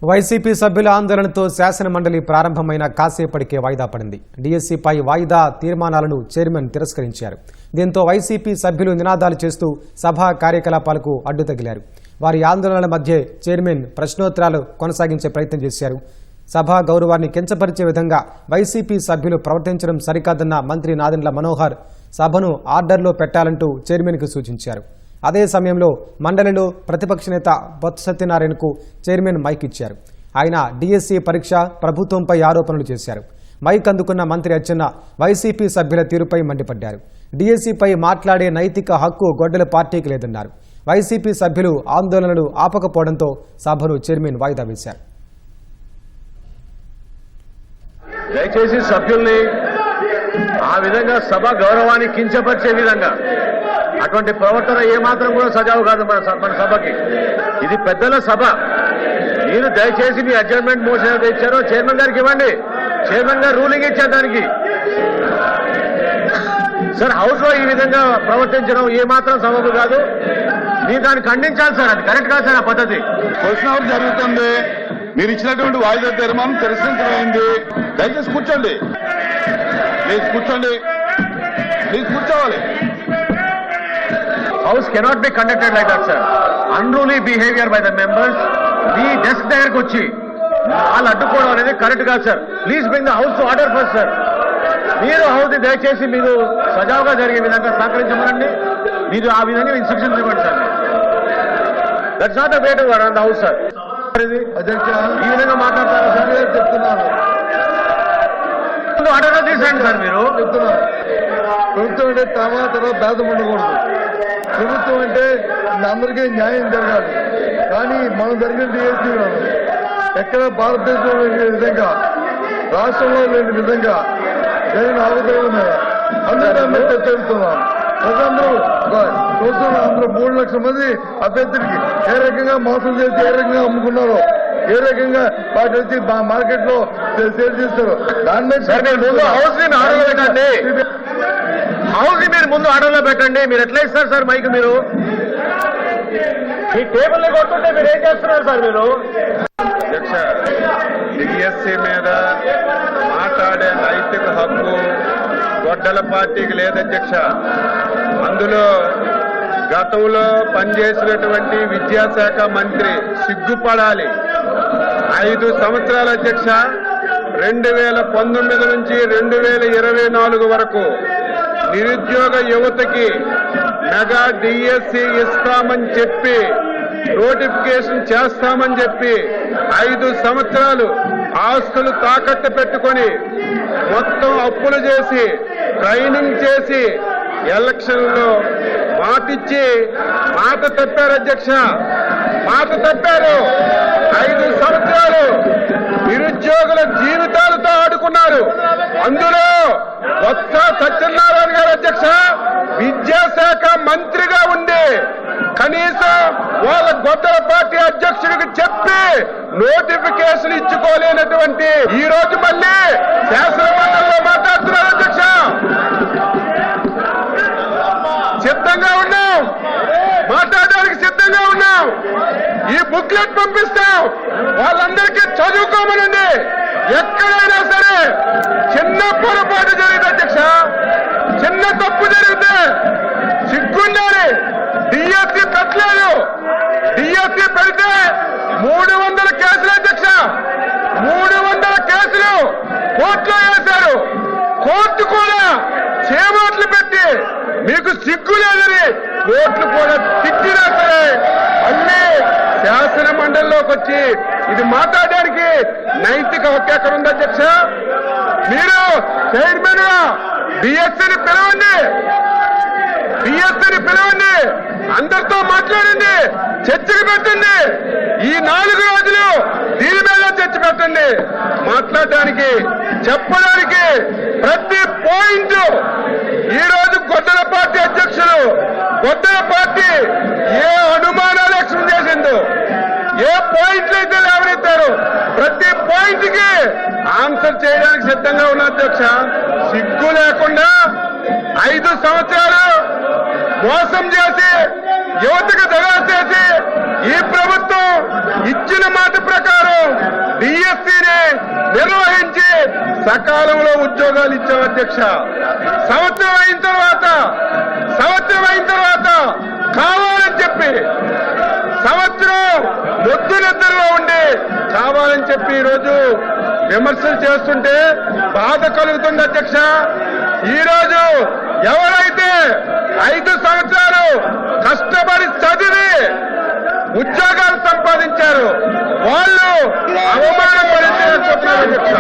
YCP సభ్యుల ఆందోళనతో శాసనమండలి ప్రారంభమైన కాసేపటికే వాయిదా పడింది. డీఎస్సీపై వాయిదా తీర్మానాలను చైర్మన్ తిరస్కరించారు. దీంతో వైసీపీ సభ్యులు నినాదాలు చేస్తూ సభా కార్యకలాపాలకు అడ్డు తగిలారు. వారి ఆందోళనల మధ్య చైర్మన్ ప్రశ్నోత్తరాలు కొనసాగించే ప్రయత్నం చేశారు. సభా గౌరవాన్ని కించపరిచే విధంగా వైసీపీ సభ్యులు ప్రవర్తించడం సరికాదన్న మంత్రి నాదెండ్ల మనోహర్ సభను ఆర్డర్లో పెట్టాలంటూ చైర్మన్కు సూచించారు. అదే సమయంలో మండలిలో ప్రతిపక్ష నేత బొత్స సత్యనారాయణకు చైర్మన్ మైక్ ఇచ్చారు. ఆయన డీఎస్సీ పరీక్ష ప్రభుత్వంపై ఆరోపణలు చేశారు. మైక్ అందుకున్న మంత్రి అచ్చెన్న వైసీపీ సభ్యుల తీరుపై మండిపడ్డారు. డీఎస్సీపై మాట్లాడే నైతిక హక్కు గొడ్డల పార్టీకి లేదన్నారు. వైసీపీ సభ్యులు ఆందోళనలు ఆపకపోవడంతో సభను చైర్మన్ వాయిదా వేశారు. దయచేసి సభ్యుల్ని ఆ విధంగా సభ గౌరవాన్ని కించపరిచే విధంగా అటువంటి ప్రవర్తన ఏమాత్రం కూడా సజావు కాదు మన సభకి. ఇది పెద్దల సభ. మీరు దయచేసి మీ అడ్జర్న్మెంట్ మోషన్ ఏదైతే ఇచ్చారో చైర్మన్ గారికి ఇవ్వండి. చైర్మన్ గారు రూలింగ్ ఇచ్చారు దానికి. సార్ హౌస్ లో ఈ విధంగా ప్రవర్తించడం ఏమాత్రం సబబు కాదు. మీరు దాన్ని ఖండించాలి సార్. అది కరెక్ట్ కాదు సార్ ఆ పద్ధతి. క్వశ్చన్ అవర్ జరుగుతుంది. మీరు ఇచ్చినటువంటి వాయిదా తీర్మానం తిరస్కరించమైంది. దయచేసి కూర్చోండి. ప్లీజ్ కూర్చోండి. ప్లీజ్ కూర్చోవాలి. House cannot be conducted like that, sir. Unruly behavior by the members. Me desk దగ్గరకు వచ్చి వాళ్ళు అడ్డుకోవడం అనేది కరెక్ట్ కాదు sir. Please bring the house to order first sir. మీరు హౌస్ దయచేసి మీరు సజావుగా జరిగే విధంగా సహకరించమనండి. మీరు ఆ విధంగా ఇన్స్ట్రక్షన్స్ ఇవ్వండి sir. That's not the way to run the house sir. ఈ విధంగా మాట్లాడతారు సార్. చెప్తున్నాను, ఆర్డర్ తీసేయండి సార్. మీరు చెప్తున్నాను, ప్రభుత్వం అంటే తర్వాత భేదం ఉండకూడదు. ప్రభుత్వం అంటే అందరికీ న్యాయం జరగాలి. కానీ మనం జరిగిన డీఎస్సీ ఎక్కడ భారతదేశంలో లేని విధంగా, రాష్ట్రంలో లేని విధంగా జరిగిన అవసరం మీద అందరూ చర్చిస్తున్నాం. ప్రజలందరూ చూస్తున్న అందరూ 3 లక్షల మంది అభ్యర్థులకి ఏ రకంగా మోసం చేసి ఏ రకంగా అమ్ముకున్నారో, ఏ రకంగా వాటి వచ్చి మార్కెట్ లో సేల్ చేస్తారు. దాని మీద హౌస్ ని ఆర్డర్లో పెట్టండి. హౌస్ ని మీరు ముందు ఆర్డర్లో పెట్టండి. మీరు ఎట్లా ఇస్తారు సార్ మైక్? మీరు ఈ టేబుల్ ని కొట్టుంటే మీరు ఏం చేస్తున్నారు సార్? మీరు అధ్యక్ష, డిఎస్సీ మీద మాట్లాడే నైతిక హక్కు గొడ్డల పార్టీకి లేదు అధ్యక్ష. అందులో గతంలో పనిచేసినటువంటి విద్యాశాఖ మంత్రి సిగ్గుపడాలి. 5 సంవత్సరాల అధ్యక్ష, 2019 నుంచి 2024 వరకు నిరుద్యోగ యువతకి మెగా డిఎస్సీ ఇస్తామని చెప్పి, నోటిఫికేషన్ చేస్తామని చెప్పి 5 సంవత్సరాలు ఆస్తులు తాకట్టు పెట్టుకొని మొత్తం అప్పులు చేసి ట్రైనింగ్ చేసి ఎలక్షన్లో మాటిచ్చి మాట తప్పారు అధ్యక్ష. మాట తప్పారు. 5 సంవత్సరాలు నిరుద్యోగుల జీవితాలతో ఆడుకున్నారు. అందులో బొత్స సత్యనారాయణ గారు అధ్యక్ష విద్యాశాఖ మంత్రిగా ఉండి కనీసం వాళ్ళ గొడ్డల పార్టీ అధ్యక్షుడికి చెప్పి నోటిఫికేషన్ ఇచ్చుకోలేనటువంటి ఈ రోజు మళ్ళీ శాసనమండలిలో మాట్లాడుతున్నారు అధ్యక్ష. సిద్ధంగా ఉన్నాం, మాట్లాడడానికి సిద్ధంగా ఉన్నాం. ఈ బుక్లెట్ పంపిస్తాం. వాళ్ళందరికీ చదువుకోమనండి. ఎక్కడైనా సరే చిన్న పొరపాటు జరిగింది అధ్యక్ష, చిన్న తప్పు జరిగితే సిగ్గుండాలి. డిఎస్సీ పెట్టలేదు. డిఎస్సీ పెడితే 300 కేసులు అధ్యక్ష. 300 కేసులు కోర్టులో వేశారు. కోర్టు కూడా చేమాట్లు పెట్టి మీకు సిగ్గు లేదని కోర్టులు కూడా తిట్టినా సరే మళ్ళీ శాసన మండలిలోకి వచ్చి ఇది మాట్లాడడానికి నైతిక హక్కు ఎక్కడ ఉంది అధ్యక్ష? మీరు చైర్మన్ గా డిఎస్సీని పిలవండి. డిఎస్సీని పిలవండి. అందరితో మాట్లాడండి. చర్చకు పెట్టండి. ఈ 4 రోజులు దీని మీద చర్చ పెట్టండి. మాట్లాడడానికి, చెప్పడానికి ప్రతి పాయింట్ ఈ రోజు గొడ్డల పార్టీ అధ్యక్షులు, గొడ్డల పార్టీ ఏ అనుమానాలు వ్యక్తం చేసిందో, ఏ పాయింట్లు అయితే లేవనెత్తారో ప్రతి పాయింట్ కి ఆన్సర్ చేయడానికి సిద్ధంగా ఉన్న అధ్యక్ష. సిగ్గు లేకుండా 5 సంవత్సరాలు మోసం చేసి యువతకు దగా చేసి ఈ ప్రభుత్వం ఇచ్చిన మాట ప్రకారం నిర్వహించి సకాలంలో ఉద్యోగాలు ఇచ్చాం అధ్యక్ష. సంవత్సరం అయిన తర్వాత కావాలని చెప్పి సంవత్సరం మొద్దు నిద్రలో ఉండి కావాలని చెప్పి ఈరోజు విమర్శలు చేస్తుంటే బాధ కలుగుతుంది అధ్యక్ష. ఈరోజు ఎవరైతే 5 సంవత్సరాలు కష్టపడి చదివి ఉద్యోగాలు సంపాదించారు వాళ్ళు అవమానం పరిచయం అధ్యక్ష.